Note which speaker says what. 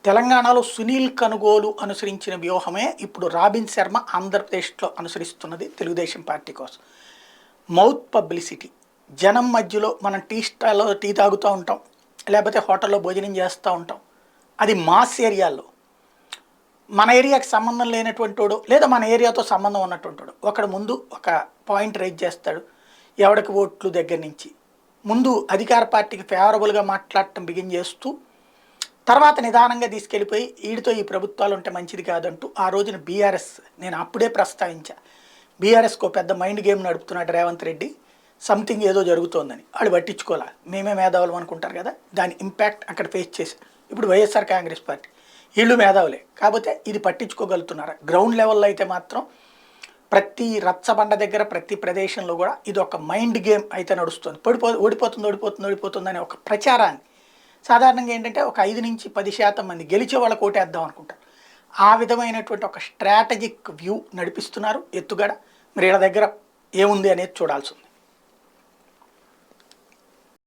Speaker 1: తెలంగాణలో సునీల్ కనుగోలు అనుసరించిన వ్యూహమే ఇప్పుడు రాబిన్ శర్మ ఆంధ్రప్రదేశ్లో అనుసరిస్తున్నది తెలుగుదేశం పార్టీ కోసం. Mouth publicity. జనం మధ్యలో మనం టీ స్టాల్లో టీ తాగుతూ ఉంటాం, లేకపోతే హోటల్లో భోజనం చేస్తూ ఉంటాం. అది మాస్ ఏరియాల్లో మన ఏరియాకి సంబంధం లేనటువంటి వాడు, లేదా మన ఏరియాతో సంబంధం ఉన్నటువంటి వాడు ఒకడు ముందు ఒక పాయింట్ రైజ్ చేస్తాడు. ఎవడికి ఓట్లు దగ్గర నుంచి ముందు అధికార పార్టీకి ఫేవరబుల్గా మాట్లాడటం బిగిన్ చేస్తూ, తర్వాత నిదానంగా తీసుకెళ్ళిపోయి వీడితో ఈ ప్రభుత్వాలు ఉంటే మంచిది కాదంటూ ఆ రోజున బీఆర్ఎస్, నేను అప్పుడే ప్రస్తావించా, బీఆర్ఎస్కో పెద్ద మైండ్ గేమ్ నడుపుతున్నాడు రేవంత్ రెడ్డి, సంథింగ్ ఏదో జరుగుతోందని. వాళ్ళు పట్టించుకోలే, మేమే మేధావులు అనుకుంటారు కదా, దాని ఇంపాక్ట్ అక్కడ ఫేస్ చేశారు. ఇప్పుడు వైఎస్ఆర్ కాంగ్రెస్ పార్టీ వీళ్ళు మేధావులే, కాకపోతే ఇది పట్టించుకోగలుగుతున్నారు. గ్రౌండ్ లెవెల్లో అయితే మాత్రం ప్రతి రచ్చబండ దగ్గర ప్రతి ప్రదేశంలో కూడా ఇది ఒక మైండ్ గేమ్ అయితే నడుస్తుంది. ఓడిపోతుంది అనే ఒక ప్రచారాన్ని సాధారణంగా ఏంటంటే ఒక 5-10% మంది గెలిచే వాళ్ళకి ఓటేద్దాం అనుకుంటారు. ఆ విధమైనటువంటి ఒక స్ట్రాటజిక్ వ్యూ నడిపిస్తున్నారు ఎత్తుగడ. మరి వీళ్ళ దగ్గర ఏముంది అనేది చూడాల్సి ఉంది.